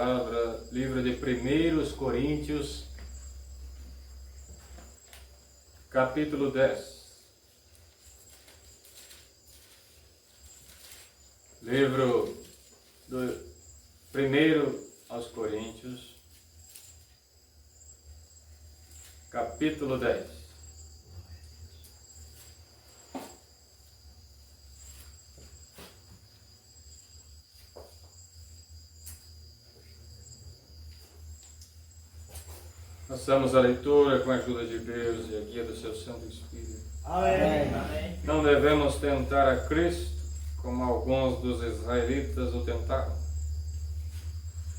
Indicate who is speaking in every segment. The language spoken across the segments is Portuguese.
Speaker 1: palavra, livro de 1 Coríntios, capítulo 10. Livro do 1 aos Coríntios, capítulo 10. Façamos a leitura com a ajuda de Deus e a guia do seu Santo Espírito.
Speaker 2: Amém.
Speaker 1: Não devemos tentar a Cristo como alguns dos israelitas o tentaram.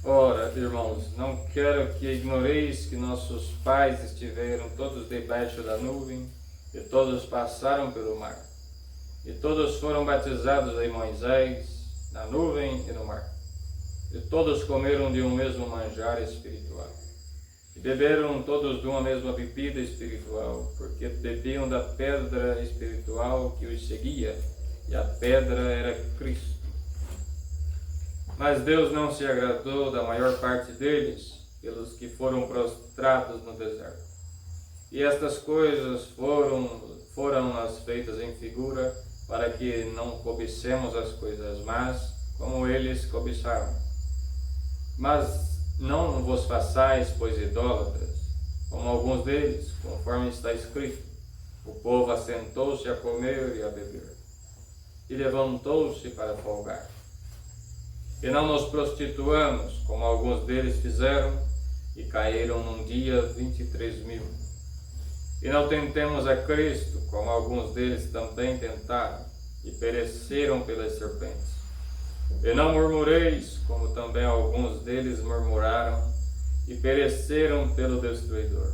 Speaker 1: Ora, irmãos, não quero que ignoreis que nossos pais estiveram todos debaixo da nuvem e todos passaram pelo mar. E todos foram batizados em Moisés, na nuvem e no mar. E todos comeram de um mesmo manjar espiritual. E beberam todos de uma mesma bebida espiritual, porque bebiam da pedra espiritual que os seguia, e a pedra era Cristo. Mas Deus não se agradou da maior parte deles, pelos que foram prostrados no deserto. E estas coisas foram-nas feitas em figura, para que não cobicemos as coisas más, como eles cobiçaram. Mas não vos façais, pois, idólatras, como alguns deles, conforme está escrito: o povo assentou-se a comer e a beber, e levantou-se para folgar. E não nos prostituamos, como alguns deles fizeram, e caíram num dia 23.000. E não tentemos a Cristo, como alguns deles também tentaram, e pereceram pelas serpentes. E não murmureis, como também alguns deles murmuraram, e pereceram pelo destruidor.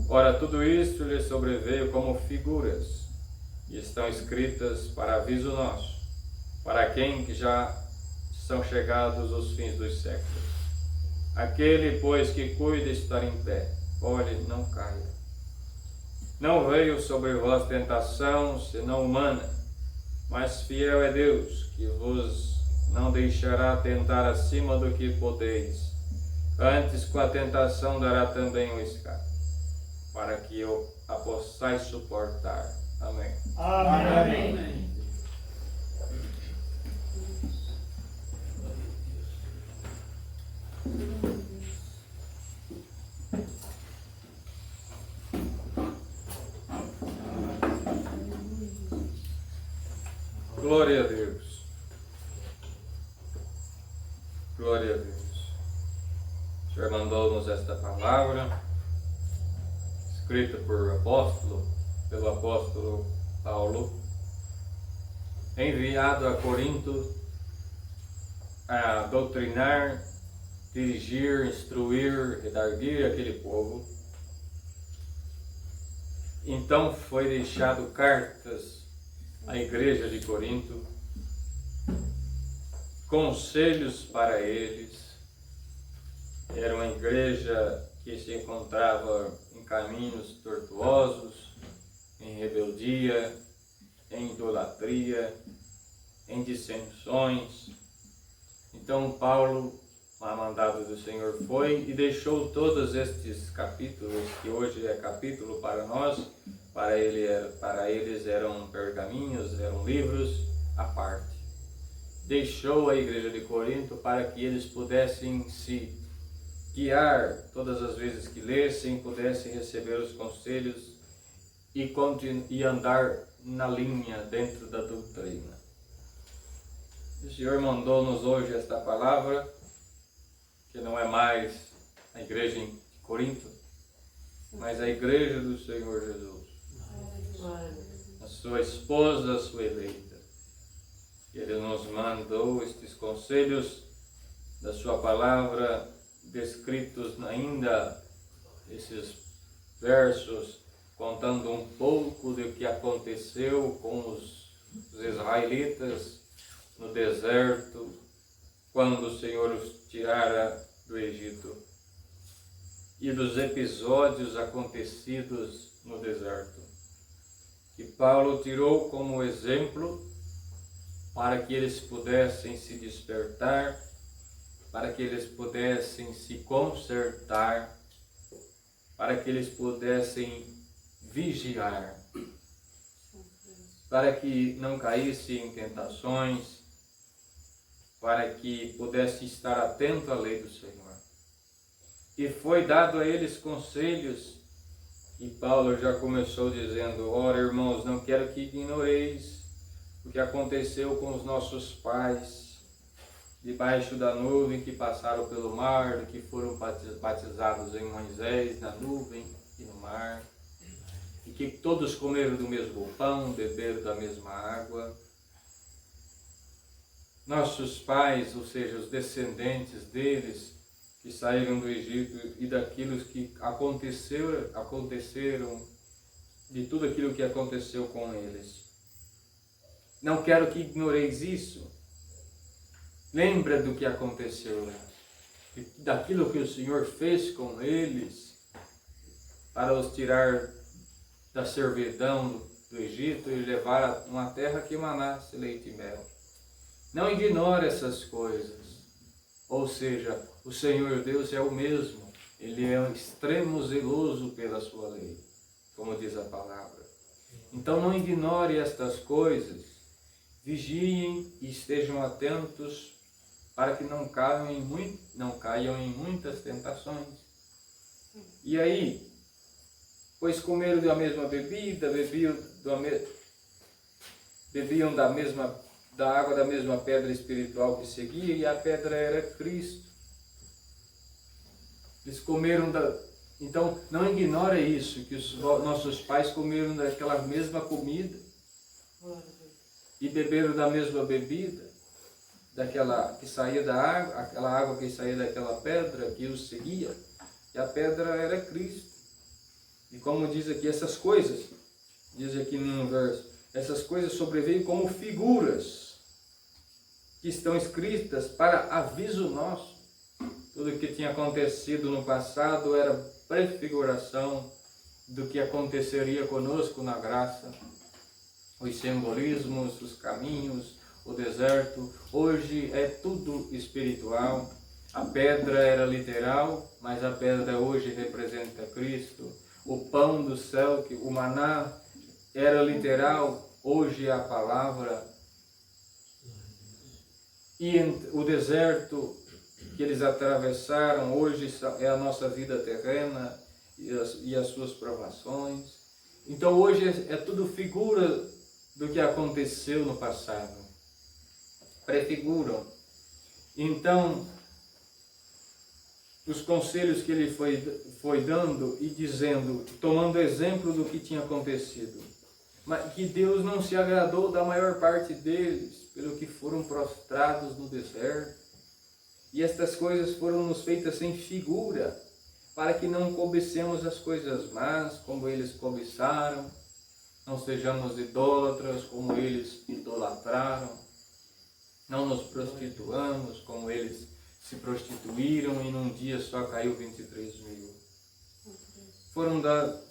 Speaker 1: Ora, tudo isto lhes sobreveio como figuras, e estão escritas para aviso nosso, para quem que já são chegados os fins dos séculos. Aquele, pois, que cuida estar em pé, olhe, não caia. Não veio sobre vós tentação, senão humana, mas fiel é Deus, que vos não deixará tentar acima do que podeis. Antes, com a tentação, dará também o escape, para que a possais suportar. Amém.
Speaker 2: Amém. Amém.
Speaker 1: Glória a Deus. Glória a Deus. O Senhor mandou-nos esta palavra, escrita pelo apóstolo Paulo, enviado a Corinto a doutrinar, dirigir, instruir, redarguir aquele povo. Então foi deixado cartas à igreja de Corinto, conselhos para eles. Era uma igreja que se encontrava em caminhos tortuosos, em rebeldia, em idolatria, em dissensões. Então Paulo, a mandado do Senhor, foi e deixou todos estes capítulos, que hoje é capítulo para nós, para eles eram pergaminhos, eram livros à parte. Deixou a igreja de Corinto para que eles pudessem se guiar todas as vezes que lessem, pudessem receber os conselhos e andar na linha dentro da doutrina. O Senhor mandou-nos hoje esta palavra, que não é mais a igreja em Corinto, mas a igreja do Senhor Jesus, a sua esposa, a sua eleita. Ele nos mandou estes conselhos da sua palavra, descritos ainda esses versos, contando um pouco do que aconteceu com os israelitas no deserto, quando o Senhor os tirara do Egito, e dos episódios acontecidos no deserto, que Paulo tirou como exemplo para que eles pudessem se despertar para que eles pudessem se consertar, para que eles pudessem vigiar, para que não caíssem em tentações, para que pudesse estar atento à lei do Senhor. E foi dado a eles conselhos, e Paulo já começou dizendo: ora, irmãos, não quero que ignoreis o que aconteceu com os nossos pais, debaixo da nuvem, que passaram pelo mar, que foram batizados em Moisés, na nuvem e no mar, e que todos comeram do mesmo pão, beberam da mesma água. Nossos pais, ou seja, os descendentes deles, que saíram do Egito, e daquilo que aconteceram, de tudo aquilo que aconteceu com eles. Não quero que ignoreis isso. Lembra do que aconteceu, daquilo que o Senhor fez com eles, para os tirar da servidão do Egito e levar a uma terra que emanasse leite e mel. Não ignore essas coisas. Ou seja, o Senhor Deus é o mesmo. Ele é um extremo zeloso pela sua lei, como diz a palavra. Então não ignore estas coisas. Vigiem e estejam atentos para que não caiam em muitas tentações. E aí, pois comeram da mesma bebida, bebiam da água da mesma pedra espiritual que seguia, e a pedra era Cristo. Eles comeram Então, não ignore isso, que os nossos pais comeram daquela mesma comida e beberam da mesma bebida, daquela que saía da água, aquela água que saía daquela pedra que os seguia, e a pedra era Cristo. E como diz aqui, essas coisas, diz aqui num verso, essas coisas sobreveio como figuras que estão escritas para aviso nosso. Tudo o que tinha acontecido no passado era prefiguração do que aconteceria conosco na graça. Os simbolismos, os caminhos, o deserto, hoje é tudo espiritual. A pedra era literal, mas a pedra hoje representa Cristo. O pão do céu, o maná, era literal, hoje é a palavra. E o deserto que eles atravessaram, hoje é a nossa vida terrena e as suas provações. Então hoje é tudo figura do que aconteceu no passado. Prefiguram. Então, os conselhos que ele foi dando e dizendo, tomando exemplo do que tinha acontecido, mas que Deus não se agradou da maior parte deles, pelo que foram prostrados no deserto. E estas coisas foram nos feitas em figura, para que não cobicemos as coisas más, como eles cobiçaram, não sejamos idólatras, como eles idolatraram, não nos prostituamos, como eles se prostituíram, e num dia só caiu 23 mil.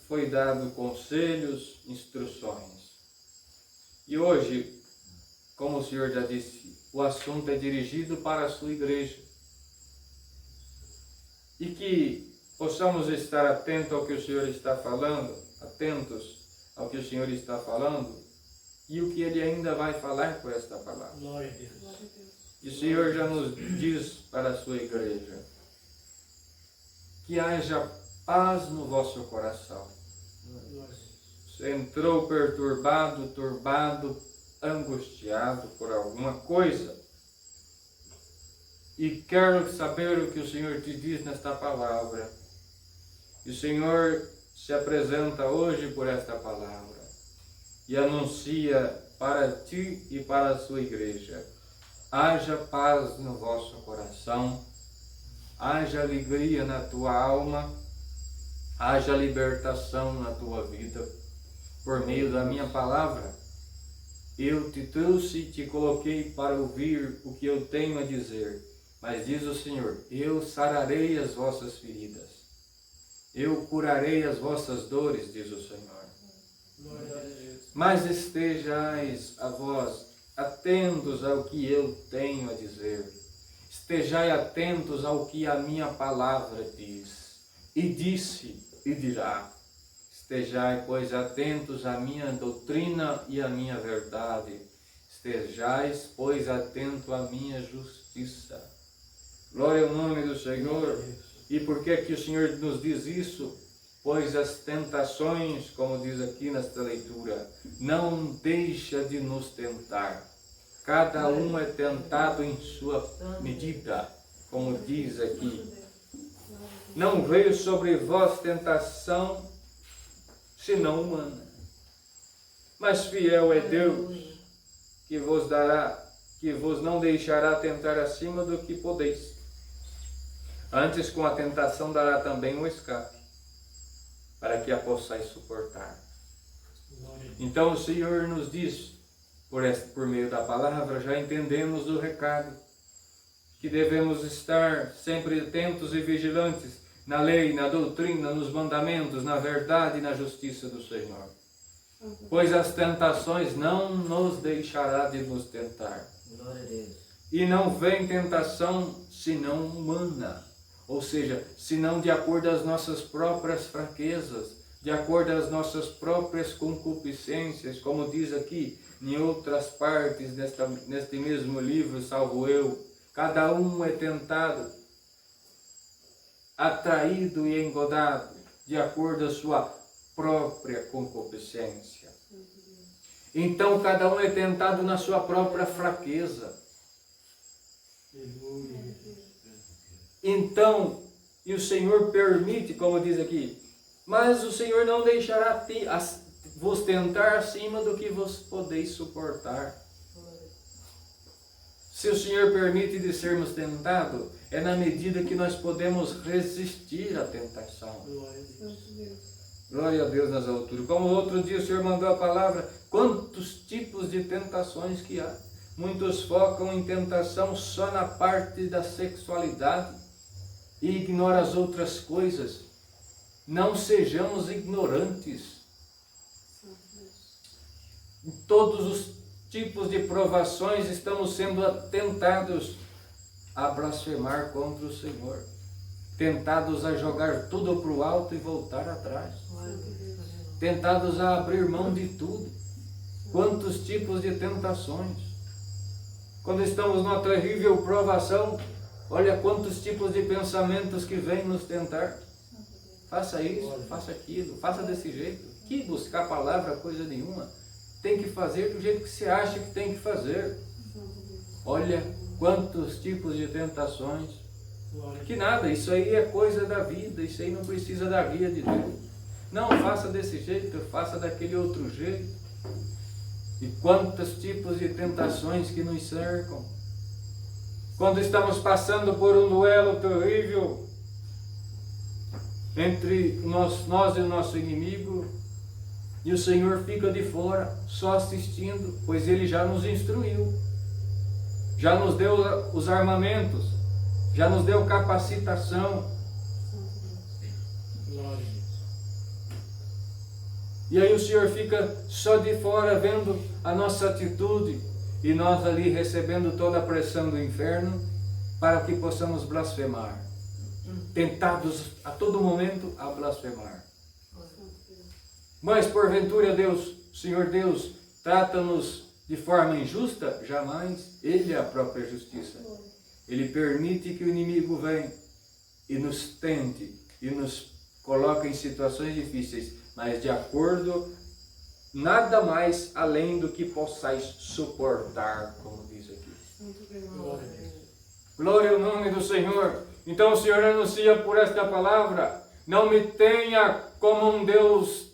Speaker 1: Foi dado conselhos, instruções. E hoje, como o Senhor já disse, o assunto é dirigido para a sua igreja. E que possamos estar atentos ao que o Senhor está falando, e o que Ele ainda vai falar com esta palavra.
Speaker 2: Glória a Deus.
Speaker 1: E o Senhor já nos diz para a sua igreja, que haja paz no vosso coração. Você entrou perturbado, turbado, angustiado por alguma coisa, e quero saber o que o Senhor te diz nesta palavra. E o Senhor se apresenta hoje por esta palavra e anuncia para ti e para a sua igreja: haja paz no vosso coração, haja alegria na tua alma, haja libertação na tua vida, por meio da minha palavra. Eu te trouxe e te coloquei para ouvir o que eu tenho a dizer. Mas diz o Senhor: eu sararei as vossas feridas, eu curarei as vossas dores, diz o Senhor. Mas estejais a vós atentos ao que eu tenho a dizer. estejai atentos ao que a minha palavra diz. E disse e dirá. Estejai, pois, atentos à minha doutrina e à minha verdade. Estejais, pois, atento à minha justiça. Glória ao nome do Senhor. E por que que o Senhor nos diz isso? Pois as tentações, como diz aqui nesta leitura, não deixa de nos tentar. Cada um é tentado em sua medida, como diz aqui. Não veio sobre vós tentação, senão humana. Mas fiel é Deus, que vos dará, que vos não deixará tentar acima do que podeis. Antes, com a tentação, dará também um escape, para que a possais suportar. Então o Senhor nos diz, por meio da palavra, já entendemos o recado, que devemos estar sempre atentos e vigilantes na lei, na doutrina, nos mandamentos, na verdade e na justiça do Senhor. Pois as tentações não nos deixará de nos tentar. E não vem tentação senão humana. Ou seja, senão de acordo às nossas próprias fraquezas, de acordo às nossas próprias concupiscências, como diz aqui em outras partes neste mesmo livro, salvo eu. Cada um é tentado, atraído e engodado, de acordo à sua própria concupiscência. Então cada um é tentado na sua própria fraqueza. Então, e o Senhor permite, como diz aqui, mas o Senhor não deixará vos tentar acima do que vos podeis suportar. Se o Senhor permite de sermos tentados, é na medida que nós podemos resistir à tentação. Glória a Deus nas alturas. Como outro dia o Senhor mandou a palavra, quantos tipos de tentações que há. Muitos focam em tentação só na parte da sexualidade e ignoram as outras coisas. Não sejamos ignorantes. Em todos os tipos de provações estamos sendo tentados a blasfemar contra o Senhor. Tentados a jogar tudo para o alto e voltar atrás. Tentados a abrir mão de tudo. Quantos tipos de tentações. Quando estamos numa terrível provação, olha quantos tipos de pensamentos que vêm nos tentar. Faça isso, faça aquilo, faça desse jeito. Que buscar palavra, coisa nenhuma. Tem que fazer do jeito que você acha que tem que fazer. Olha quantos tipos de tentações. Que nada, isso aí é coisa da vida, isso aí não precisa da guia de Deus. Não, faça desse jeito, faça daquele outro jeito. E quantos tipos de tentações que nos cercam. Quando estamos passando por um duelo terrível entre nós e o nosso inimigo, e o Senhor fica de fora, só assistindo, pois Ele já nos instruiu, já nos deu os armamentos, já nos deu capacitação. E aí o Senhor fica só de fora vendo a nossa atitude e nós ali recebendo toda a pressão do inferno para que possamos blasfemar. Tentados a todo momento a blasfemar. Mas porventura Deus, Senhor Deus, trata-nos de forma injusta? Jamais. Ele é a própria justiça. Ele permite que o inimigo venha e nos tente e nos coloque em situações difíceis, mas de acordo, nada mais além do que possais suportar, como diz aqui. Glória ao nome do Senhor. Então o Senhor anuncia por esta palavra, não me tenha como um Deus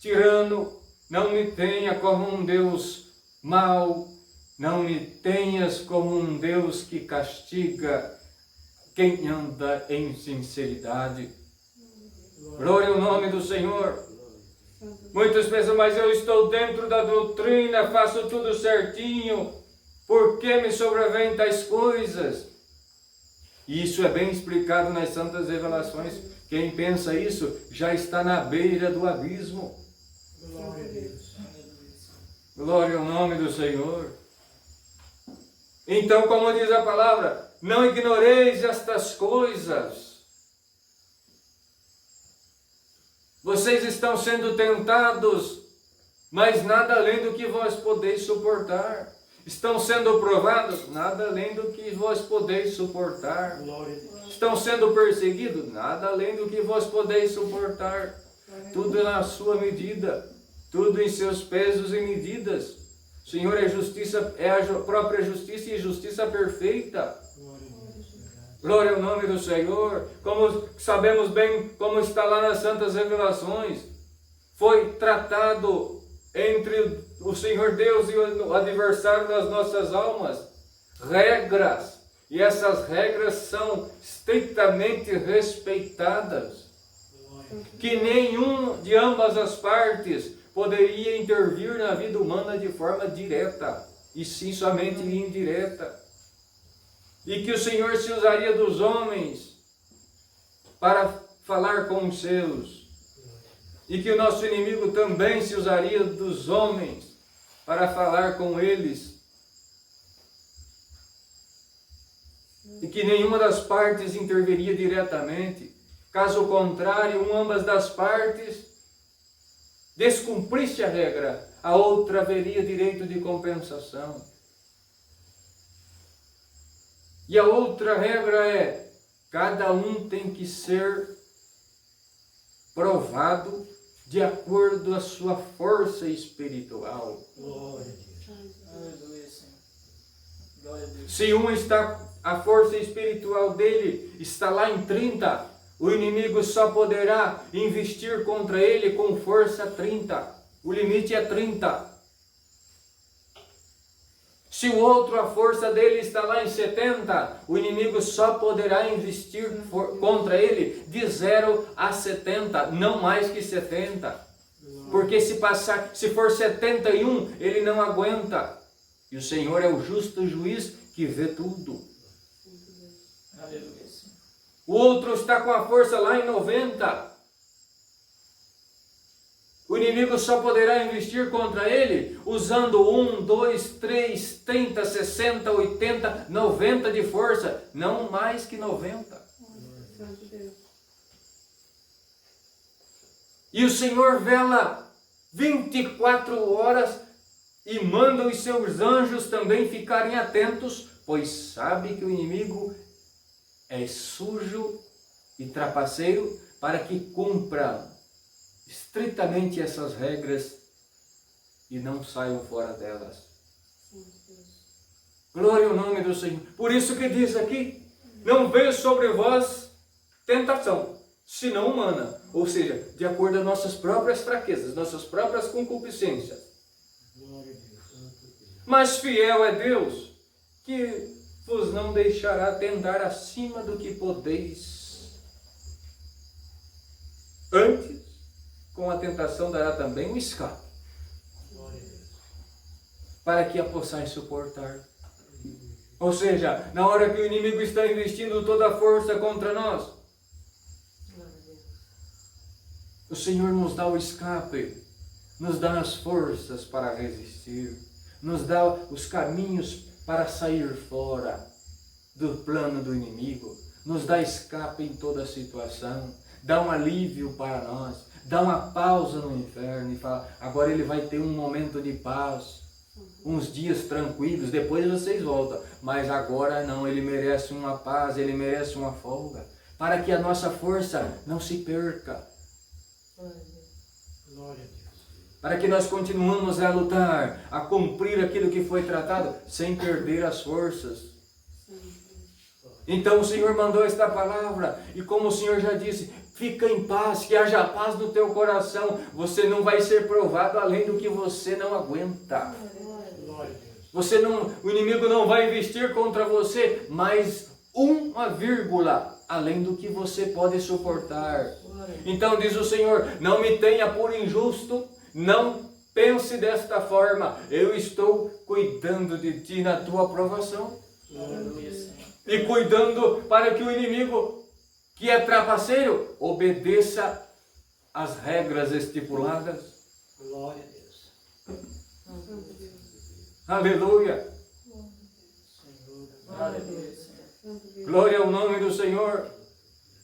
Speaker 1: tirano, não me tenha como um Deus mau, não me tenhas como um Deus que castiga quem anda em sinceridade. Glória ao nome do Senhor. Muitos pensam, mas eu estou dentro da doutrina, faço tudo certinho, por que me sobrevêm tais coisas? E isso é bem explicado nas Santas Revelações. Quem pensa isso já está na beira do abismo.
Speaker 2: Glória a Deus.
Speaker 1: Glória ao nome do Senhor. Então, como diz a palavra, não ignoreis estas coisas. Vocês estão sendo tentados, mas nada além do que vós podeis suportar. Estão sendo provados, nada além do que vós podeis suportar.
Speaker 2: Glória a Deus.
Speaker 1: Estão sendo perseguidos, nada além do que vós podeis suportar. Tudo na sua medida, tudo em seus pesos e medidas. O Senhor é justiça, é a própria justiça e justiça perfeita. Glória ao nome do Senhor. Como sabemos bem, como está lá nas Santas Revelações, foi tratado entre o Senhor Deus e o adversário das nossas almas regras, e essas regras são estritamente respeitadas, que nenhum de ambas as partes poderia intervir na vida humana de forma direta, e sim somente indireta, e que o Senhor se usaria dos homens para falar com os seus, e que o nosso inimigo também se usaria dos homens para falar com eles. E que nenhuma das partes interviria diretamente. Caso contrário, ambas das partes descumprisse a regra, a outra haveria direito de compensação. E a outra regra é: cada um tem que ser provado de acordo com a sua força espiritual.
Speaker 2: Glória a Deus.
Speaker 3: Aleluia, Senhor. Glória a Deus.
Speaker 1: Se um está, a força espiritual dele está lá em 30, o inimigo só poderá investir contra ele com força 30. O limite é 30. Se o outro, a força dele está lá em 70, o inimigo só poderá investir contra ele de 0 a 70, não mais que 70. Porque se for 71, ele não aguenta. E o Senhor é o justo juiz que vê tudo.
Speaker 3: Aleluia, Senhor.
Speaker 1: O outro está com a força lá em 90. O inimigo só poderá investir contra ele usando 1, 2, 3, 30, 60, 80, 90 de força, não mais que 90. E o Senhor vela 24 horas e manda os seus anjos também ficarem atentos, pois sabe que o inimigo é sujo e trapaceiro, para que cumpra estritamente essas regras e não saiam fora delas. Glória ao nome do Senhor. Por isso que diz aqui: não veio sobre vós tentação, senão humana. Ou seja, de acordo com nossas próprias fraquezas, nossas próprias concupiscências.
Speaker 2: Glória a Deus.
Speaker 1: Mas fiel é Deus, que vos não deixará tentar acima do que podeis. Antes, com a tentação dará também um escape,
Speaker 2: Glória a Deus.
Speaker 1: para que a possais suportar. Ou seja, na hora que o inimigo está investindo toda a força contra nós, o Senhor nos dá o escape, nos dá as forças para resistir, nos dá os caminhos para sair fora do plano do inimigo, nos dá escape em toda situação, dá um alívio para nós, dá uma pausa no inferno e fala: agora ele vai ter um momento de paz, uns dias tranquilos, depois vocês voltam, mas agora não, ele merece uma paz, ele merece uma folga, para que a nossa força não se perca,
Speaker 2: Glória a Deus.
Speaker 1: para que nós continuemos a lutar, a cumprir aquilo que foi tratado, sem perder as forças. Então o Senhor mandou esta palavra, e como o Senhor já disse, fica em paz, que haja paz no teu coração. Você não vai ser provado além do que você não aguenta.
Speaker 2: Glória a Deus.
Speaker 1: Você não, o inimigo não vai investir contra você mais uma vírgula além do que você pode suportar. Então diz o Senhor: não me tenha por injusto, não pense desta forma, eu estou cuidando de ti na tua aprovação.
Speaker 3: Aleluia, Senhor.
Speaker 1: E cuidando para que o inimigo, que é trapaceiro, obedeça às regras estipuladas.
Speaker 2: Glória a Deus.
Speaker 1: Aleluia.
Speaker 2: Senhor.
Speaker 3: Aleluia, Senhor.
Speaker 1: Glória ao nome do Senhor.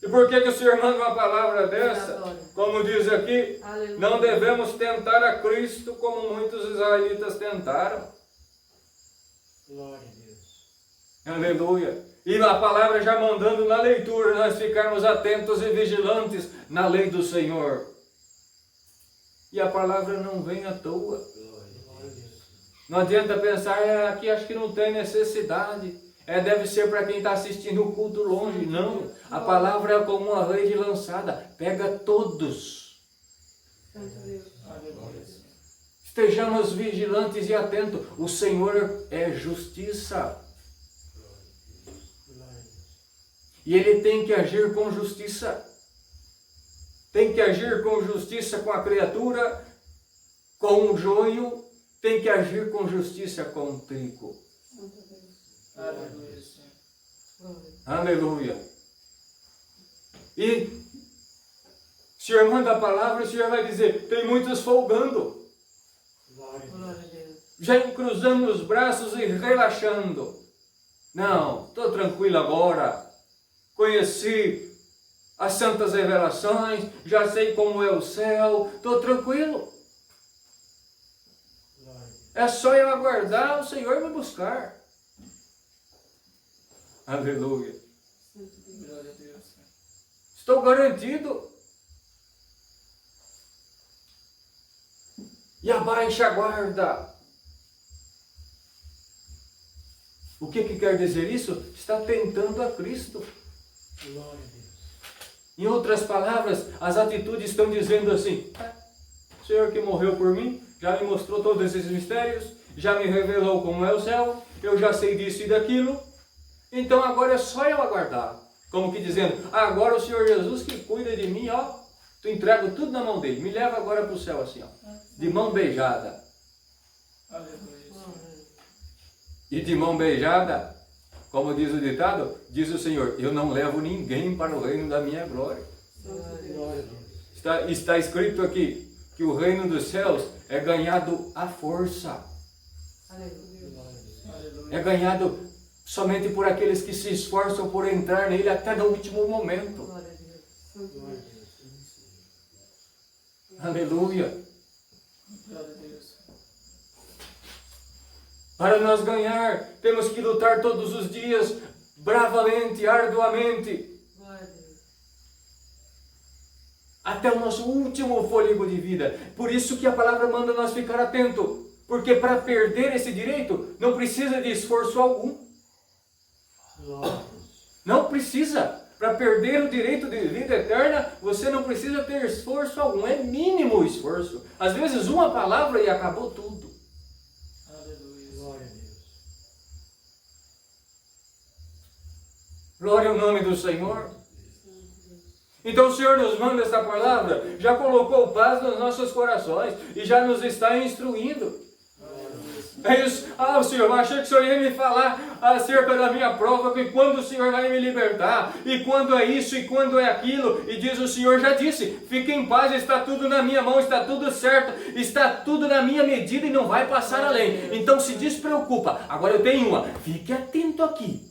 Speaker 1: E por que o Senhor manda uma palavra dessa? Como diz aqui, não devemos tentar a Cristo como muitos israelitas tentaram.
Speaker 2: Glória a Deus.
Speaker 1: Aleluia. E a palavra já mandando na leitura, nós ficarmos atentos e vigilantes na lei do Senhor. E a palavra não vem à toa.
Speaker 2: Glória a Deus.
Speaker 1: Não adianta pensar, aqui acho que não tem necessidade. Deve ser para quem está assistindo o culto longe. Não. A palavra é como uma rede lançada. Pega todos.
Speaker 3: Aleluia, Senhor.
Speaker 1: Estejamos vigilantes e atentos. O Senhor é justiça.
Speaker 2: Glória a Deus.
Speaker 1: E Ele tem que agir com justiça. Tem que agir com justiça com a criatura, com o joio. Tem que agir com justiça com o trigo.
Speaker 3: Aleluia, Senhor.
Speaker 1: Aleluia. E o Senhor manda a palavra, o Senhor vai dizer, tem muitos folgando.
Speaker 2: Glória a Deus.
Speaker 1: Já cruzando os braços e relaxando. Não, estou tranquilo agora. Conheci as santas revelações, já sei como é o céu, estou tranquilo.
Speaker 2: Glória a Deus.
Speaker 1: É só eu aguardar o Senhor me buscar. Aleluia.
Speaker 3: Glória a Deus, Senhor.
Speaker 1: Estou garantido. E abaixa a guarda. O que quer dizer isso? Está tentando a Cristo.
Speaker 2: Glória a Deus.
Speaker 1: Em outras palavras, as atitudes estão dizendo assim, o Senhor que morreu por mim, já me mostrou todos esses mistérios, já me revelou como é o céu, eu já sei disso e daquilo, então agora é só eu aguardar. Como que dizendo, agora o Senhor Jesus que cuida de mim, ó, tu entrego tudo na mão dele, me leva agora para o céu assim, ó, de mão beijada.
Speaker 3: Aleluia, Senhor.
Speaker 1: E de mão beijada, como diz o ditado, diz o Senhor, eu não levo ninguém para o reino da minha glória.
Speaker 2: Glória a Deus.
Speaker 1: Está escrito aqui que o reino dos céus é ganhado à força.
Speaker 2: Glória a Deus.
Speaker 3: Aleluia.
Speaker 1: É ganhado somente por aqueles que se esforçam por entrar nele até no último momento.
Speaker 2: Glória a Deus.
Speaker 1: Aleluia.
Speaker 3: Glória a Deus.
Speaker 1: Para nós ganhar, temos que lutar todos os dias, bravamente, arduamente, até o nosso último fôlego de vida. Por isso que a palavra manda nós ficar atento, porque para perder esse direito, não precisa de esforço algum.
Speaker 2: Glória a Deus.
Speaker 1: Não precisa. Para perder o direito de vida eterna, você não precisa ter esforço algum. É mínimo o esforço. Às vezes uma palavra e acabou tudo.
Speaker 3: Aleluia.
Speaker 2: Glória a Deus.
Speaker 1: Glória ao nome do Senhor. Então o Senhor nos manda essa palavra, já colocou paz nos nossos corações e já nos está instruindo. É isso. O Senhor, eu achei que o Senhor ia me falar acerca da minha prova, e quando o Senhor vai me libertar, e quando é isso, e quando é aquilo, e diz o Senhor, já disse, fique em paz, está tudo na minha mão, está tudo certo, está tudo na minha medida e não vai passar além. Então se despreocupa. Agora eu tenho uma, fique atento aqui,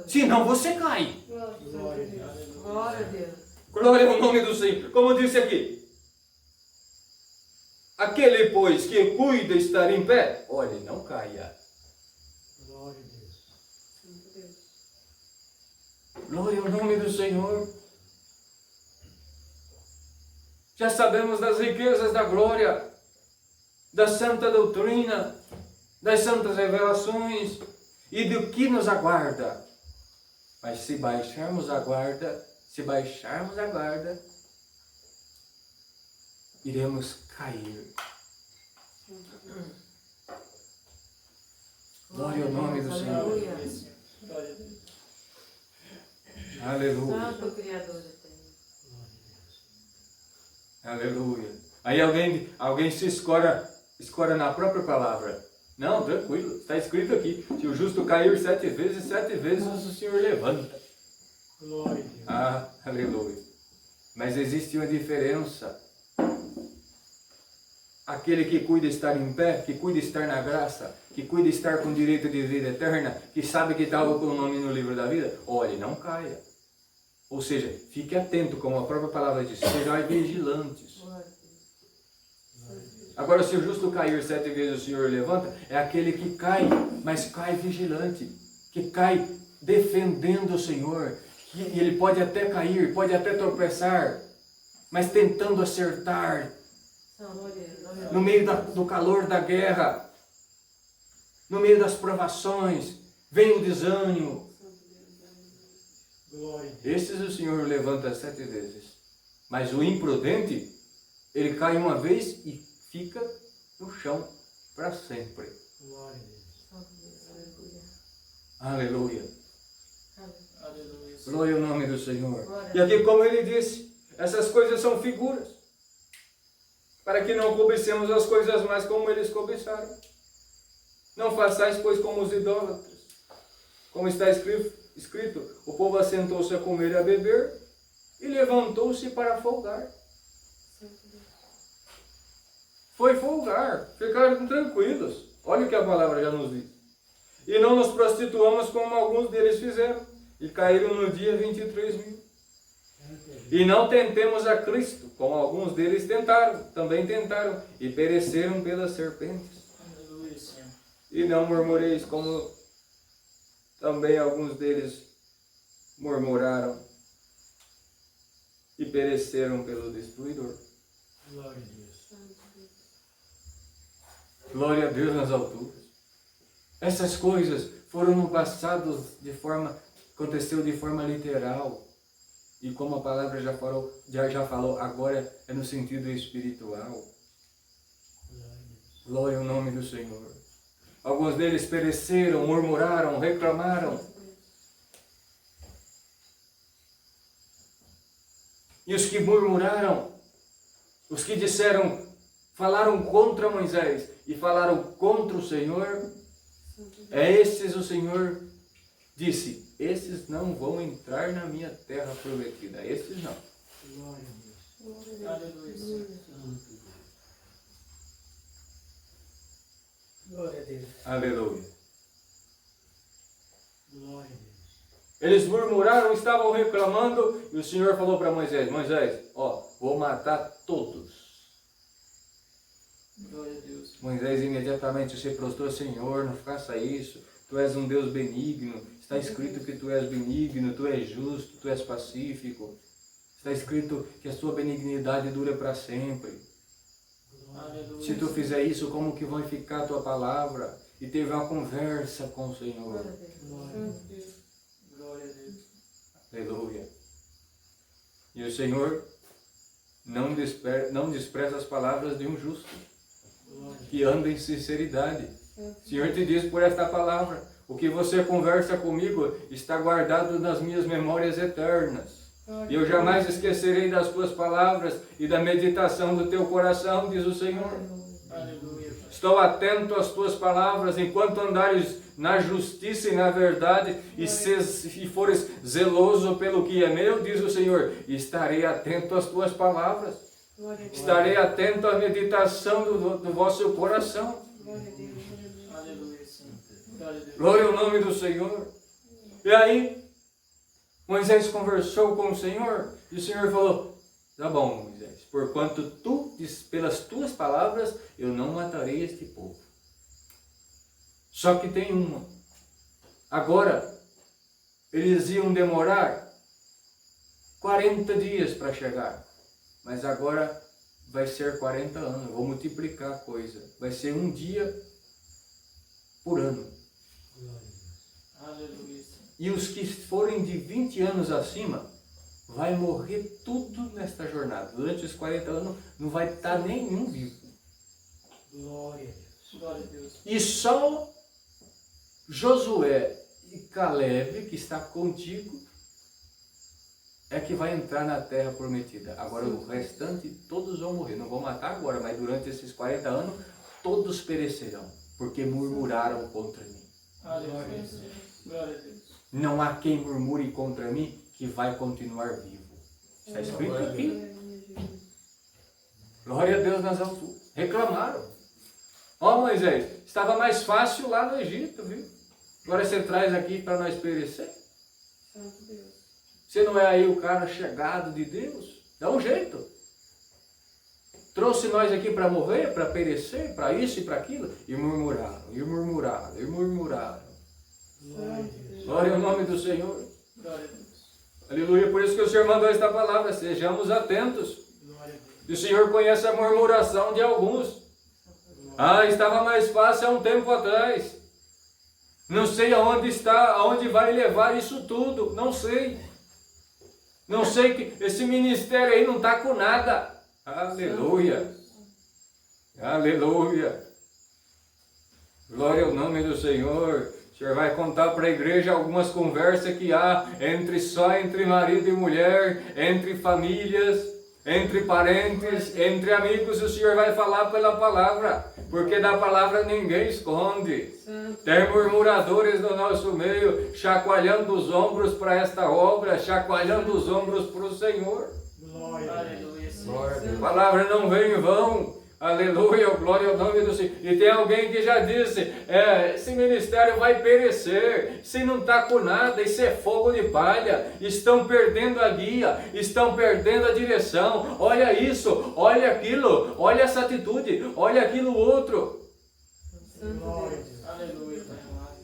Speaker 1: senão você cai.
Speaker 2: Glória a Deus.
Speaker 4: Glória a Deus.
Speaker 1: Glória ao nome do Senhor. Como disse aqui, aquele, pois, que cuida estar em pé, olhe, não caia.
Speaker 2: Glória a Deus.
Speaker 1: Glória ao nome do Senhor. Já sabemos das riquezas da glória, da santa doutrina, das santas revelações e do que nos aguarda. Mas se baixarmos a guarda, iremos cair. Glória ao nome do Senhor.
Speaker 4: Aleluia.
Speaker 3: Glória a Deus.
Speaker 1: Aleluia.
Speaker 4: Santo Criador eterno.
Speaker 1: Aleluia. Aí alguém se escora na própria palavra. Não, tranquilo. Está escrito aqui. Se o justo cair 7 vezes o Senhor levanta.
Speaker 2: Glória a Deus.
Speaker 1: Aleluia. Mas existe uma diferença. aquele que cuida estar em pé, que cuida estar na graça, que cuida estar com direito de vida eterna, que sabe que estava com o nome no livro da vida, olhe, não caia. Ou seja, fique atento, como a própria palavra diz, sejam vigilantes.
Speaker 4: Glória a Deus.
Speaker 1: Agora, se o justo cair 7 vezes o Senhor levanta, é aquele que cai, mas cai vigilante, que cai defendendo o Senhor, que ele pode até cair, pode até tropeçar, mas tentando acertar, no meio do calor da guerra, no meio das provações, vem o desânimo.
Speaker 2: Glória a Deus.
Speaker 1: Esses o Senhor levanta 7 vezes, mas o imprudente, ele cai uma vez e fica no chão para sempre.
Speaker 2: Glória a Deus.
Speaker 1: Aleluia.
Speaker 3: Aleluia.
Speaker 1: Glória ao nome do Senhor. E aqui, como ele disse, essas coisas são figuras, para que não cobicemos as coisas mais como eles cobiçaram. Não façais, pois, como os idólatras. Como está escrito, o povo assentou-se a comer e a beber e levantou-se para folgar. Foi folgar, ficaram tranquilos. Olha o que a palavra já nos diz. E não nos prostituamos como alguns deles fizeram, e caíram no dia 23.000. E não tentemos a Cristo, como alguns deles também tentaram, e pereceram pelas serpentes.
Speaker 3: Aleluia, Senhor.
Speaker 1: E não murmureis, como também alguns deles murmuraram, e pereceram pelo destruidor.
Speaker 2: Glória a Deus.
Speaker 1: Glória a Deus nas alturas. Essas coisas foram no passado aconteceu de forma literal. E como a palavra já falou, agora é no sentido espiritual. Glória ao nome do Senhor. Alguns deles pereceram, murmuraram, reclamaram. E os que murmuraram, os que falaram contra Moisés e falaram contra o Senhor, esses o Senhor disse, esses não vão entrar na minha terra prometida. Esses não.
Speaker 2: Glória a Deus.
Speaker 3: Aleluia, Senhor.
Speaker 2: Glória a Deus.
Speaker 1: Aleluia.
Speaker 2: Glória a Deus.
Speaker 1: Eles murmuraram, estavam reclamando, e o Senhor falou para Moisés, vou matar todos.
Speaker 3: Glória a Deus.
Speaker 1: Moisés imediatamente se prostrou, Senhor, não faça isso, Tu és um Deus benigno, está escrito que Tu és benigno, Tu és justo, Tu és pacífico, está escrito que a Sua benignidade dura para sempre.
Speaker 3: Aleluia.
Speaker 1: Se Tu fizer isso, como que vai ficar a Tua palavra? E teve uma conversa com o Senhor.
Speaker 2: Glória a Deus.
Speaker 3: Glória a Deus.
Speaker 1: Aleluia. E o Senhor não despreza as palavras de um justo, que anda em sinceridade. O Senhor te diz por esta palavra, o que você conversa comigo está guardado nas minhas memórias eternas. E eu jamais esquecerei das tuas palavras e da meditação do teu coração, diz o Senhor.
Speaker 3: Aleluia.
Speaker 1: Estou atento às tuas palavras, enquanto andares na justiça e na verdade, e fores zeloso pelo que é meu, diz o Senhor, estarei atento às tuas palavras. Estarei atento à meditação do vosso coração.
Speaker 3: Aleluia, Senhor. Glória a Deus.
Speaker 1: Glória ao nome do Senhor. E aí, Moisés conversou com o Senhor, e o Senhor falou, tá bom, Moisés, porquanto pelas tuas palavras, eu não matarei este povo. Só que tem uma. Agora, eles iam demorar 40 dias para chegar. Mas agora vai ser 40 anos. Vou multiplicar a coisa. Vai ser um dia por ano.
Speaker 3: Aleluia, Senhor.
Speaker 1: E os que forem de 20 anos acima, vai morrer tudo nesta jornada. Durante os 40 anos, não vai estar nenhum vivo.
Speaker 2: Glória a Deus.
Speaker 3: Glória a Deus.
Speaker 1: E só Josué e Caleb, que está contigo, é que vai entrar na terra prometida. Agora o restante, todos vão morrer. Não vão matar agora, mas durante esses 40 anos, todos perecerão, porque murmuraram contra mim.
Speaker 3: Aleluia, Senhor. Glória a Deus.
Speaker 1: Não há quem murmure contra mim que vai continuar vivo. Está escrito aqui. Glória a Deus nas alturas. Reclamaram. Ó Moisés, estava mais fácil lá no Egito, viu? Agora você traz aqui para nós perecer.
Speaker 4: Santo Deus.
Speaker 1: Você não é aí o cara chegado de Deus? Dá um jeito. Trouxe nós aqui para morrer, para perecer, para isso e para aquilo. E murmuraram, e murmuraram, e murmuraram.
Speaker 2: Glória a Deus.
Speaker 1: Glória ao nome do Senhor.
Speaker 3: Glória a Deus.
Speaker 1: Aleluia. Por isso que o Senhor mandou esta palavra. Sejamos atentos.
Speaker 2: Glória a Deus.
Speaker 1: E o Senhor conhece a murmuração de alguns. Ah, estava mais fácil há um tempo atrás. Não sei aonde está, aonde vai levar isso tudo. Não sei. Não sei que esse ministério aí não está com nada. Aleluia. Aleluia. Glória ao nome do Senhor. O Senhor vai contar para a igreja algumas conversas que há entre marido e mulher, entre famílias, entre parentes, entre amigos. O Senhor vai falar pela palavra, porque da palavra ninguém esconde. Tem murmuradores no nosso meio, chacoalhando os ombros para esta obra, chacoalhando os ombros para o Senhor.
Speaker 2: Glória a Deus.
Speaker 3: Aleluia,
Speaker 1: Glória a
Speaker 3: Senhor.
Speaker 1: Deus. A palavra não vem em vão. Aleluia, glória ao nome do Senhor. E tem alguém que já disse, esse ministério vai perecer, se não está com nada, isso é fogo de palha, estão perdendo a guia, estão perdendo a direção, olha isso, olha aquilo, olha essa atitude, olha aquilo outro.
Speaker 2: Glória a Deus.
Speaker 3: Aleluia, Pai amado.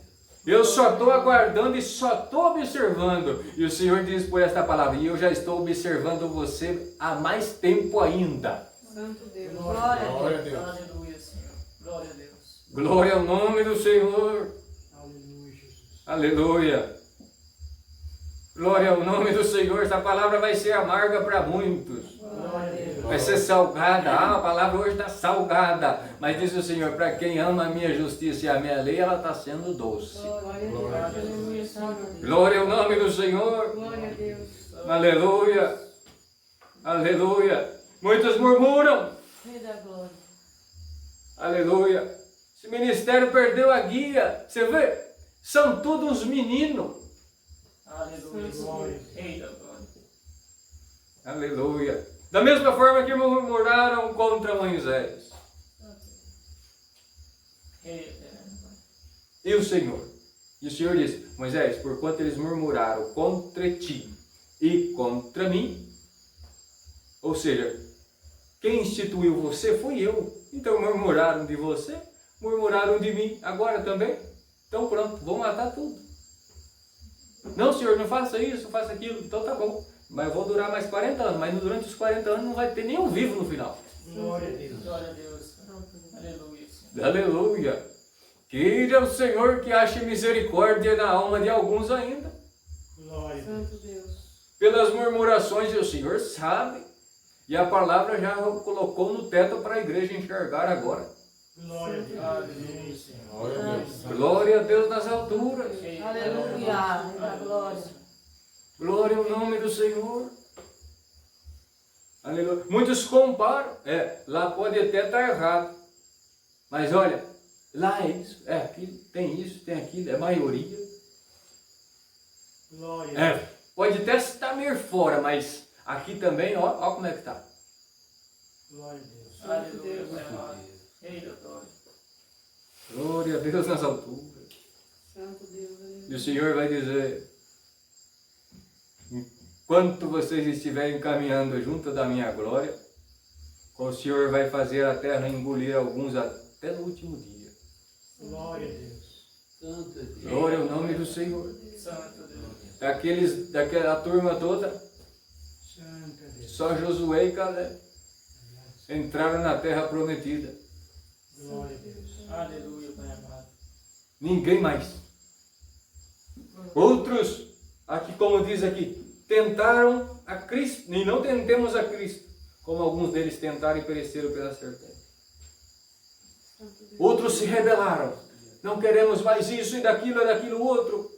Speaker 1: Eu só estou aguardando e só estou observando. E o Senhor diz por esta palavra, e eu já estou observando você há mais tempo ainda.
Speaker 4: Santo Deus.
Speaker 2: Glória a Deus.
Speaker 3: Aleluia, Senhor. Glória a Deus.
Speaker 1: Glória ao nome do Senhor.
Speaker 2: Aleluia, Jesus.
Speaker 1: Aleluia. Glória ao nome do Senhor. Essa palavra vai ser amarga para muitos.
Speaker 2: Glória a Deus.
Speaker 1: Vai ser salgada. A palavra hoje está salgada. Mas diz o Senhor, para quem ama a minha justiça e a minha lei, ela está sendo doce.
Speaker 4: Glória a Deus. Aleluia, Santo Deus.
Speaker 1: Glória ao nome do Senhor.
Speaker 4: Glória a Deus.
Speaker 1: Aleluia. Aleluia. Muitos murmuram.
Speaker 4: Rei da glória.
Speaker 1: Aleluia. Esse ministério perdeu a guia. Você vê? São todos uns meninos.
Speaker 3: Aleluia, Senhor. Rei da glória.
Speaker 1: Aleluia. Da mesma forma que murmuraram contra Moisés.
Speaker 3: Rei eterno, Pai.
Speaker 1: E o Senhor? E o Senhor disse, Moisés, porquanto eles murmuraram contra ti e contra mim, ou seja, quem instituiu você foi eu. Então murmuraram de você, murmuraram de mim, agora também. Então pronto, vou matar tudo. Não, Senhor, não faça isso, não faça aquilo. Então tá bom, mas eu vou durar mais 40 anos. Mas durante os 40 anos não vai ter nenhum vivo no final.
Speaker 2: Glória a Deus.
Speaker 3: Glória a Deus, Senhor. Aleluia, Senhor.
Speaker 1: Aleluia. Queira o Senhor que ache misericórdia na alma de alguns ainda.
Speaker 2: Glória a Deus.
Speaker 4: Santo Deus.
Speaker 1: Pelas murmurações, o Senhor sabe. E a palavra já colocou no teto para a igreja enxergar agora.
Speaker 2: Glória a Deus.
Speaker 3: Aleluia, Senhor.
Speaker 2: Glória a Deus.
Speaker 1: Glória a Deus nas alturas.
Speaker 3: Rei
Speaker 4: Aleluia.
Speaker 3: Rei
Speaker 4: Da glória.
Speaker 1: Glória ao nome do Senhor. Aleluia. Muitos comparam. Lá pode até estar errado. Mas olha, lá é isso, é aquilo, tem isso, tem aquilo, é maioria.
Speaker 2: Glória a Deus.
Speaker 1: Pode até estar meio fora, mas aqui também, ó como é que está.
Speaker 2: Glória a Deus.
Speaker 3: Aleluia, Pai amado. Rei da glória.
Speaker 1: Glória a Deus nas alturas.
Speaker 4: Santo Deus. Aleluia.
Speaker 1: E o Senhor vai dizer, enquanto vocês estiverem caminhando junto da minha glória, o Senhor vai fazer a terra engolir alguns até no último dia.
Speaker 2: Glória a Deus.
Speaker 5: Santo Deus.
Speaker 1: Glória ao nome do Senhor.
Speaker 3: Santo Deus.
Speaker 1: Daquela turma toda,
Speaker 2: Santo Deus.
Speaker 1: só Josué e Caleb entraram na terra prometida.
Speaker 2: Glória a Deus.
Speaker 3: Aleluia, Pai amado.
Speaker 1: Ninguém mais. Outros, aqui como diz aqui, tentaram a Cristo, e não tentemos a Cristo, como alguns deles tentaram e pereceram pela serpente.
Speaker 4: Santo Deus.
Speaker 1: Outros se rebelaram. Não queremos mais isso e daquilo outro.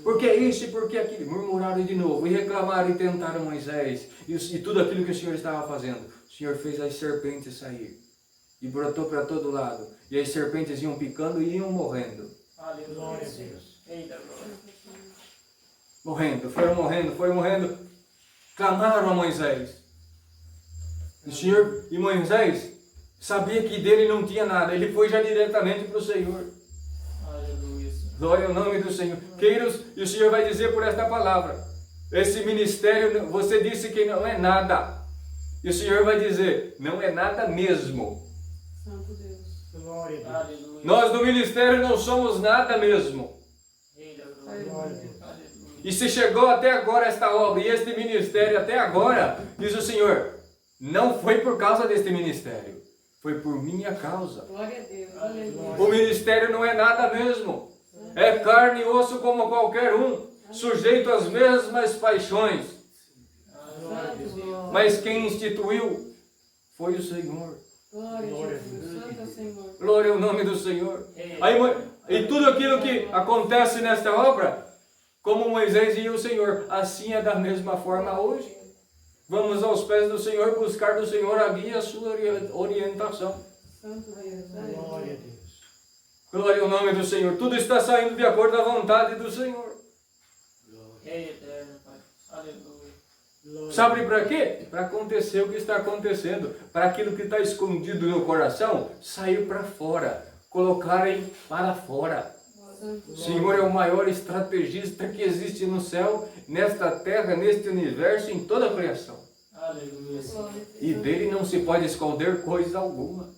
Speaker 1: Porque isso e porque aquilo. Murmuraram de novo e reclamaram e tentaram Moisés. E tudo aquilo que o Senhor estava fazendo. O Senhor fez as serpentes sair. E brotou para todo lado. E as serpentes iam picando e iam morrendo.
Speaker 3: Aleluia,
Speaker 2: Glória a
Speaker 3: Senhor.
Speaker 2: Deus.
Speaker 3: Rei da glória.
Speaker 1: Foram morrendo. Clamaram a Moisés. O Senhor e Moisés sabia que dele não tinha nada. Ele foi já diretamente para o Senhor.
Speaker 3: Aleluia, Senhor.
Speaker 1: Glória ao nome do Senhor. Queiros, e o Senhor vai dizer por esta palavra: esse ministério, você disse que não é nada. E o Senhor vai dizer: não é nada mesmo.
Speaker 4: Santo Deus.
Speaker 2: Glória a Deus.
Speaker 3: Aleluia.
Speaker 1: Nós do ministério não somos nada mesmo.
Speaker 3: Rei da glória.
Speaker 2: Glória a Deus.
Speaker 3: Aleluia.
Speaker 1: E se chegou até agora esta obra e este ministério até agora, diz o Senhor, não foi por causa deste ministério, foi por minha causa.
Speaker 4: Glória a Deus. Aleluia.
Speaker 1: O ministério não é nada mesmo. É carne e osso como qualquer um, sujeito às mesmas paixões.
Speaker 4: Santo Deus.
Speaker 1: Mas quem instituiu foi o Senhor.
Speaker 4: Glória a Jesus. Santo é o Senhor.
Speaker 1: Glória ao nome do Senhor.
Speaker 3: Rei.
Speaker 1: Aí, e tudo aquilo que acontece nesta obra, como Moisés e o Senhor, assim é da mesma forma hoje. Vamos aos pés do Senhor, buscar do Senhor a guia, a sua orientação.
Speaker 4: Santo Deus.
Speaker 2: Glória a
Speaker 4: Aleluia.
Speaker 2: Deus.
Speaker 1: Glória ao nome do Senhor. Tudo está saindo de acordo à vontade do Senhor.
Speaker 3: Rei eterno, Pai. Aleluia.
Speaker 2: Glória
Speaker 1: Sabe para quê? Para acontecer o que está acontecendo. Para aquilo que está escondido no coração sair para fora. Colocarem para fora.
Speaker 4: Santo
Speaker 1: O Senhor é o maior estrategista que existe no céu, nesta terra, neste universo, em toda a criação.
Speaker 3: Aleluia, Senhor.
Speaker 4: Glória.
Speaker 1: E dele não se pode esconder coisa alguma.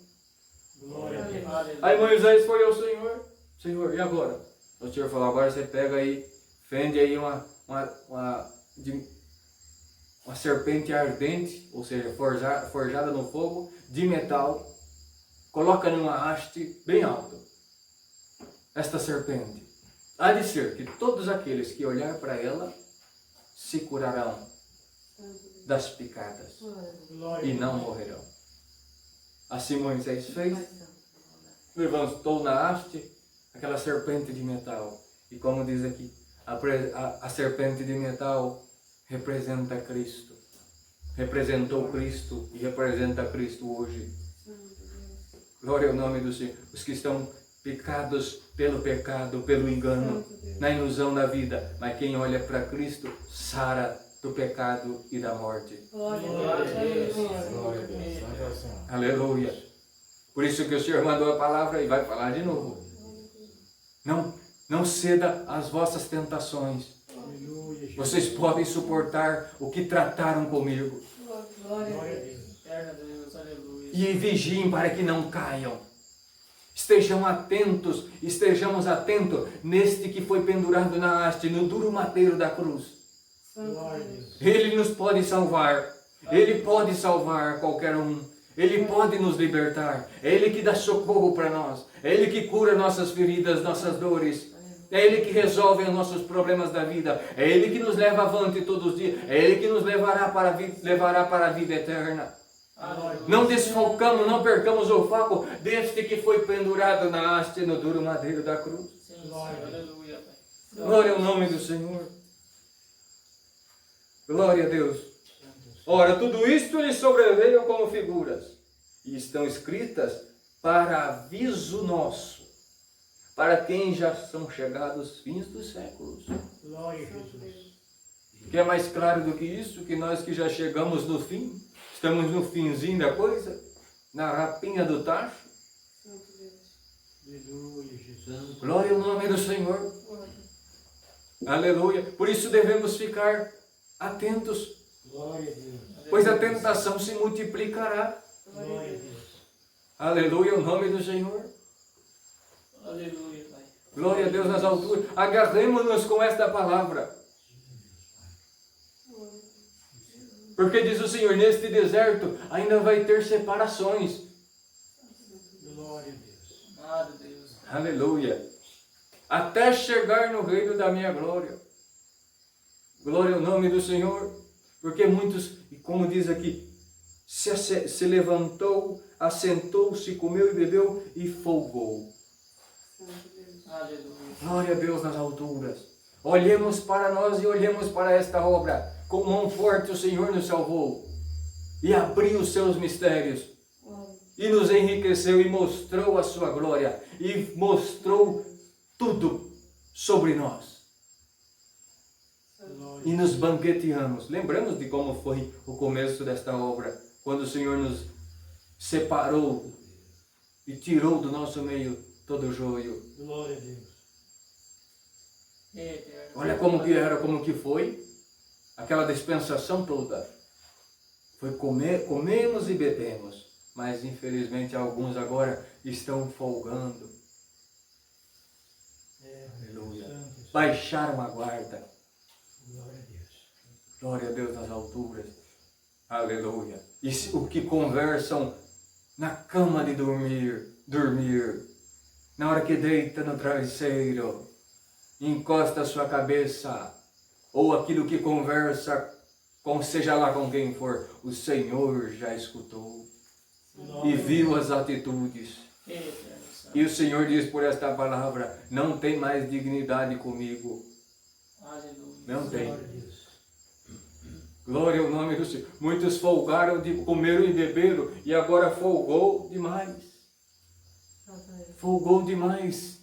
Speaker 2: Glória a Deus.
Speaker 3: Aleluia.
Speaker 1: Aí Moisés foi ao Senhor. Senhor, e agora? O Senhor falou, agora você pega aí, fende aí uma serpente ardente, ou seja, forjada no fogo, de metal, coloca numa haste bem alta. Esta serpente, há de ser que todos aqueles que olhar para ela se curarão
Speaker 4: Santo Deus.
Speaker 1: das picadas
Speaker 2: Glória
Speaker 1: e
Speaker 2: a
Speaker 1: não
Speaker 2: Deus.
Speaker 1: morrerão. Assim Moisés fez,
Speaker 4: Pai Santo.
Speaker 1: levantou na haste aquela serpente de metal. E como diz aqui, a serpente de metal representa Cristo. Representou Cristo e representa Cristo hoje.
Speaker 4: Santo Deus.
Speaker 1: Glória ao nome do Senhor. Os que estão picados pelo pecado, pelo engano,
Speaker 4: Santo Deus.
Speaker 1: na ilusão da vida. Mas quem olha para Cristo, sara do pecado e da morte.
Speaker 4: Glória
Speaker 3: Glória
Speaker 4: a
Speaker 3: a
Speaker 4: Deus.
Speaker 3: Deus.
Speaker 4: Glória a Deus.
Speaker 3: Rei eterno.
Speaker 1: Aleluia. Por isso que o Senhor mandou a palavra e vai falar de novo. Não ceda às vossas tentações.
Speaker 2: Aleluia, Jesus.
Speaker 1: Vocês podem suportar o que trataram comigo.
Speaker 4: Glória a
Speaker 2: Glória a
Speaker 4: Deus.
Speaker 2: Deus.
Speaker 3: Eterno Deus. Aleluia.
Speaker 1: E vigiem para que não caiam. Estejamos atentos neste que foi pendurado na haste, no duro madeiro da cruz.
Speaker 4: Santo
Speaker 2: Glória a
Speaker 4: Deus.
Speaker 2: Deus.
Speaker 1: Ele nos pode salvar. Ele pode salvar qualquer um. Ele pode nos libertar. É Ele que dá socorro para nós. É Ele que cura nossas feridas, nossas dores. É Ele que resolve os nossos problemas da vida. É Ele que nos leva avante todos os dias. É Ele que nos levará para a vida eterna.
Speaker 3: Aleluia.
Speaker 1: Não desfocamos, não percamos o foco deste que foi pendurado na haste no duro madeiro da cruz.
Speaker 3: Sim, Senhor. Aleluia, Pai.
Speaker 1: Glória ao nome do Senhor. Glória a Deus. Ora, tudo isto lhe sobreveio como figuras, e estão escritas para aviso nosso, para quem já são chegados os fins dos séculos.
Speaker 2: Glória a
Speaker 4: Santo
Speaker 2: Jesus.
Speaker 4: Deus.
Speaker 1: Que é mais claro do que isso, que nós que já chegamos no fim, estamos no finzinho da coisa, na rapinha do tacho.
Speaker 4: Santo Deus.
Speaker 2: Aleluia, Jesus.
Speaker 1: Glória ao nome do Senhor.
Speaker 4: Glória.
Speaker 1: Aleluia. Por isso devemos ficar atentos,
Speaker 2: Glória a Deus.
Speaker 1: pois a tentação se multiplicará.
Speaker 2: Glória a Deus.
Speaker 1: Aleluia, o nome do Senhor.
Speaker 3: Aleluia, Pai.
Speaker 1: Glória a Deus nas alturas. Agarremos-nos com esta palavra. Porque diz o Senhor, neste deserto ainda vai ter separações.
Speaker 2: Glória a Deus.
Speaker 3: Amado Deus.
Speaker 1: Aleluia. Até chegar no reino da minha glória. Glória ao nome do Senhor. Porque muitos, e como diz aqui, se levantou, assentou-se, comeu e bebeu e folgou.
Speaker 4: Santo Deus.
Speaker 3: Aleluia.
Speaker 1: Glória a Deus nas alturas. Olhemos para nós e olhemos para esta obra. Com mão forte o Senhor nos salvou. E abriu os seus mistérios.
Speaker 4: Glória.
Speaker 1: E nos enriqueceu e mostrou a sua glória. E mostrou tudo sobre nós. E nos banqueteamos. Lembramos de como foi o começo desta obra. quando o Senhor nos separou e tirou do nosso meio todo o joio.
Speaker 2: Glória a Deus.
Speaker 3: Eterno.
Speaker 1: Olha como que era, como que foi aquela dispensação toda. Foi comemos e bebemos, mas infelizmente alguns agora estão folgando. Aleluia.
Speaker 2: Santo.
Speaker 1: Baixaram a guarda.
Speaker 2: Glória a Deus.
Speaker 1: Glória a Deus nas alturas. Aleluia. E o que conversam na cama de dormir. Na hora que deita no travesseiro, encosta a sua cabeça, ou aquilo que conversa com seja lá com quem for, o Senhor já escutou e viu as atitudes.
Speaker 3: Eterno. Santo.
Speaker 1: E o Senhor diz por esta palavra, não tem mais dignidade comigo.
Speaker 3: Aleluia.
Speaker 1: Não tem.
Speaker 2: Glória a Deus.
Speaker 1: Glória ao nome do Senhor. Muitos folgaram de comeram e beberam e agora folgou demais. Folgou demais.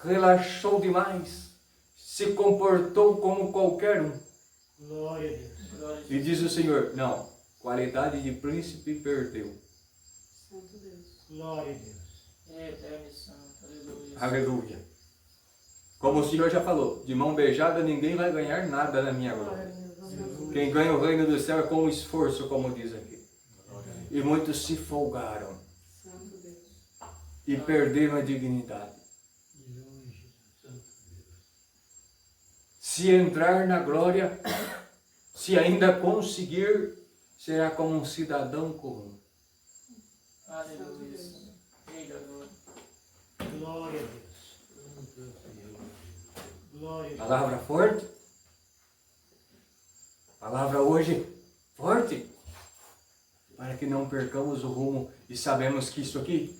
Speaker 1: Relaxou demais. Se comportou como qualquer um.
Speaker 2: Glória a Deus.
Speaker 3: Glória a
Speaker 1: E
Speaker 3: Deus.
Speaker 1: diz o Senhor, não, qualidade de príncipe perdeu.
Speaker 4: Santo Deus.
Speaker 2: Glória a Deus.
Speaker 3: Eterno e Santo. Aleluia.
Speaker 1: Aleluia. Como o Senhor já falou, de mão beijada ninguém vai ganhar nada na minha
Speaker 4: Glória a
Speaker 1: glória.
Speaker 4: Deus. Aleluia.
Speaker 1: Quem ganha o reino do céu é com esforço, como diz aqui. E muitos se folgaram
Speaker 4: Santo Deus.
Speaker 1: e perderam a dignidade.
Speaker 2: Aleluia, Jesus. Santo Deus.
Speaker 1: Se entrar na glória, se ainda conseguir, será como um cidadão comum.
Speaker 3: Aleluia. Santo. Rei da glória.
Speaker 2: Glória a Deus. Santo Senhor. Glória a Deus.
Speaker 1: Palavra forte. Palavra hoje forte. Para que não percamos o rumo e sabemos que isso aqui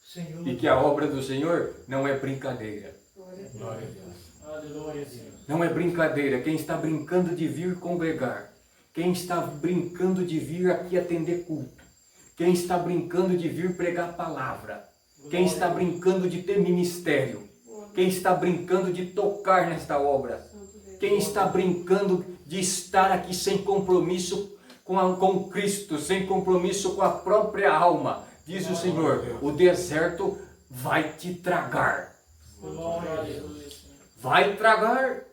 Speaker 2: Senhor.
Speaker 1: e que a obra do Senhor não é brincadeira.
Speaker 4: Glória a Deus.
Speaker 2: Glória a Deus.
Speaker 1: Não é brincadeira. Quem está brincando de vir congregar, quem está brincando de vir aqui atender culto, quem está brincando de vir pregar palavra, quem está brincando de ter ministério, quem está brincando de tocar nesta obra,
Speaker 4: Santo Deus.
Speaker 1: quem está brincando de estar aqui sem compromisso com Cristo, sem compromisso com a própria alma, diz o Senhor, o deserto vai te tragar.
Speaker 2: Glória a Deus.
Speaker 3: Aleluia, Senhor.
Speaker 1: Vai tragar.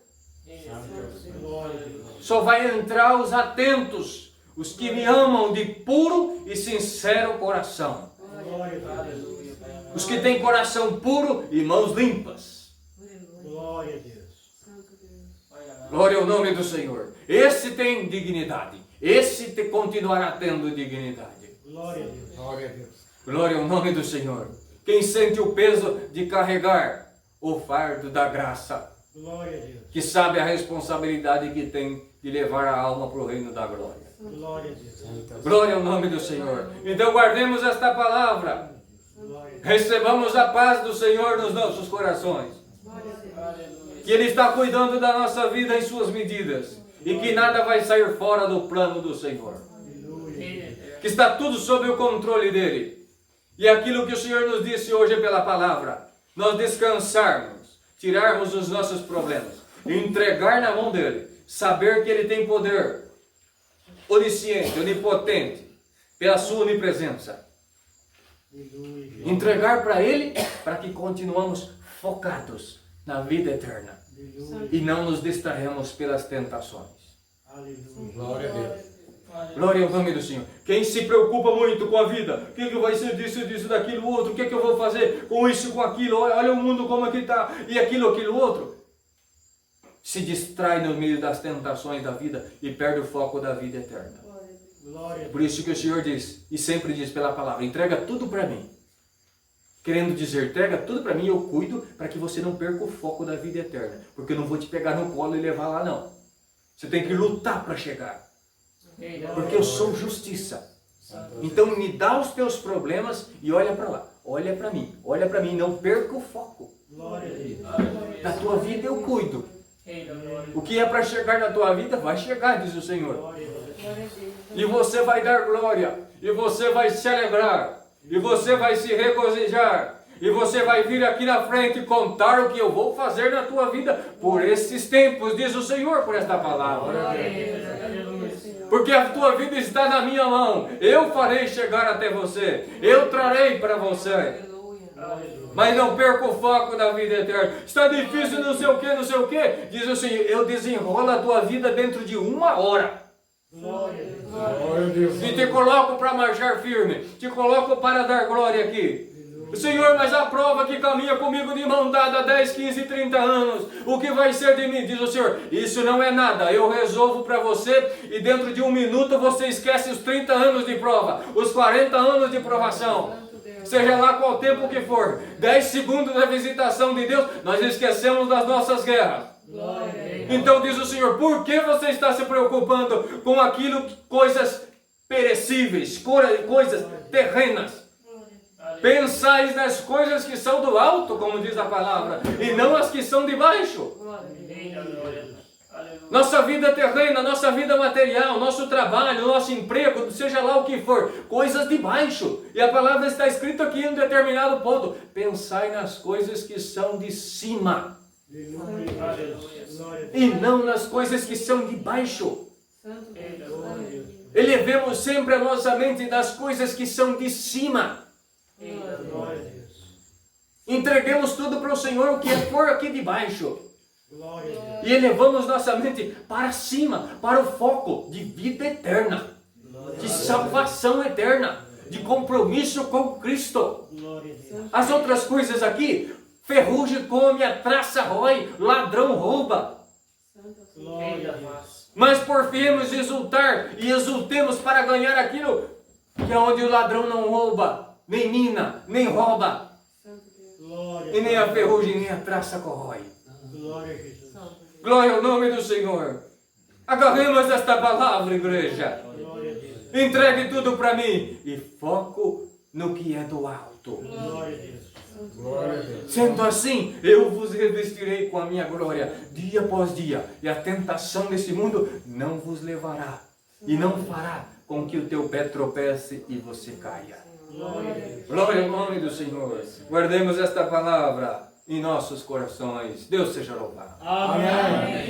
Speaker 3: Eterno.
Speaker 2: Glória a Deus.
Speaker 1: Só vai entrar os atentos, os que me amam de puro e sincero coração.
Speaker 2: Glória a Deus.
Speaker 3: Aleluia, Pai amado.
Speaker 1: Os que têm coração puro e mãos limpas.
Speaker 4: Aleluia.
Speaker 2: Glória a Deus.
Speaker 4: Santo Deus.
Speaker 3: Pai amado.
Speaker 1: Glória ao nome do Senhor. Esse tem dignidade. Esse continuará tendo dignidade.
Speaker 2: Glória a Deus. Glória a Deus.
Speaker 1: Glória ao nome do Senhor. Quem sente o peso de carregar o fardo da graça,
Speaker 2: Glória a Deus.
Speaker 1: que sabe a responsabilidade que tem de levar a alma para o reino da glória.
Speaker 2: Glória a Deus.
Speaker 1: Glória ao nome do Senhor. Então guardemos esta palavra.
Speaker 2: Glória a Deus.
Speaker 1: Recebamos a paz do Senhor nos nossos corações.
Speaker 4: Glória a Deus.
Speaker 3: Aleluia.
Speaker 1: Que Ele está cuidando da nossa vida em suas medidas. E que nada vai sair fora do plano do Senhor.
Speaker 2: Aleluia.
Speaker 3: Eterno.
Speaker 1: Que está tudo sob o controle dEle. E aquilo que o Senhor nos disse hoje pela palavra, nós descansarmos, tirarmos os nossos problemas, entregar na mão dEle, saber que Ele tem poder onisciente, onipotente, pela sua onipresença.
Speaker 2: Aleluia.
Speaker 1: Entregar para Ele, para que continuamos focados na vida eterna
Speaker 2: Aleluia.
Speaker 1: e não nos distraemos pelas tentações.
Speaker 2: Aleluia.
Speaker 4: Glória a Deus.
Speaker 1: Glória ao nome do Senhor. Quem se preocupa muito com a vida, o que vai ser disso, daquilo, outro, o que eu vou fazer com isso, com aquilo, olha o mundo como é que está, e aquilo, outro, se distrai no meio das tentações da vida e perde o foco da vida eterna.
Speaker 4: Glória a Deus.
Speaker 2: Glória a
Speaker 1: Por
Speaker 2: Deus.
Speaker 1: isso que o Senhor diz, e sempre diz pela palavra, entrega tudo para mim. Querendo dizer, entrega tudo para mim, eu cuido para que você não perca o foco da vida eterna. Porque eu não vou te pegar no colo e levar lá não. Você tem que lutar para chegar. Porque eu sou justiça. Então me dá os teus problemas e olha para lá. Olha para mim, não perca o foco.
Speaker 2: Glória a Deus.
Speaker 1: Da tua vida eu cuido.
Speaker 3: Rei da glória.
Speaker 1: O que é para chegar na tua vida, vai chegar, diz o Senhor.
Speaker 2: Glória a Deus.
Speaker 4: Glória a Deus.
Speaker 1: E você vai dar glória, e você vai se alegrar, e você vai se regozijar, e você vai vir aqui na frente contar o que eu vou fazer na tua vida por esses tempos, diz o Senhor, por esta palavra.
Speaker 3: Aleluia.
Speaker 4: Senhor.
Speaker 1: Porque a tua vida está na minha mão. Eu farei chegar até você. Eu trarei para você.
Speaker 4: Aleluia.
Speaker 1: Mas não perca o foco da vida eterna. Está difícil, não sei o que, não sei o que. Diz assim, eu desenrolo a tua vida dentro de 1 hora.
Speaker 2: Glória a Deus.
Speaker 5: Glória a Deus.
Speaker 1: E te coloco para marchar firme. Te coloco para dar glória aqui. Senhor, mas a prova que caminha comigo de mão dada há 10, 15, 30 anos, o que vai ser de mim? Diz o Senhor, isso não é nada, eu resolvo para você e dentro de 1 minuto você esquece os 30 anos de prova, os 40 anos de provação, seja lá qual tempo que for, 10 segundos da visitação de Deus, nós esquecemos das nossas guerras.
Speaker 4: Glória a Deus.
Speaker 1: Então diz o Senhor, por que você está se preocupando com aquilo, coisas perecíveis, coisas terrenas? Pensais nas coisas que são do alto, como diz a palavra, e não as que são de baixo. Nossa vida terrena, nossa vida material, nosso trabalho, nosso emprego, seja lá o que for, coisas de baixo. E a palavra está escrita aqui em um determinado ponto. Pensai nas coisas que são de cima, e não nas coisas que são de baixo.
Speaker 4: Santo Deus.
Speaker 1: Elevemos sempre a nossa mente das coisas que são de cima.
Speaker 2: Glória a Deus.
Speaker 1: Entreguemos tudo para o Senhor, o que for aqui de baixo.
Speaker 2: Glória a Deus.
Speaker 1: E elevamos nossa mente para cima, para o foco de vida eterna, de salvação eterna, de compromisso com Cristo.
Speaker 2: Glória a Deus.
Speaker 1: As outras coisas aqui, ferrugem come, a traça rói, ladrão rouba.
Speaker 2: Glória a Deus.
Speaker 1: Mas porfiemos exultar e exultemos para ganhar aquilo que é onde o ladrão não rouba, nem mina, nem rouba,
Speaker 2: Glória
Speaker 1: e nem a ferrugem, nem a traça corrói.
Speaker 2: Glória a Jesus.
Speaker 1: Glória ao nome do Senhor. Agarremos esta palavra, igreja.
Speaker 2: Glória a Deus.
Speaker 1: Entregue tudo para mim e foco no que é do alto.
Speaker 2: Glória a Deus.
Speaker 5: Glória a Deus.
Speaker 1: Sendo assim, eu vos revestirei com a minha glória dia após dia, e a tentação desse mundo não vos levará e não fará com que o teu pé tropece e você caia.
Speaker 2: Glória a Deus.
Speaker 1: Glória ao nome do Senhor. Guardemos esta palavra em nossos corações. Deus seja louvado.
Speaker 2: Amém.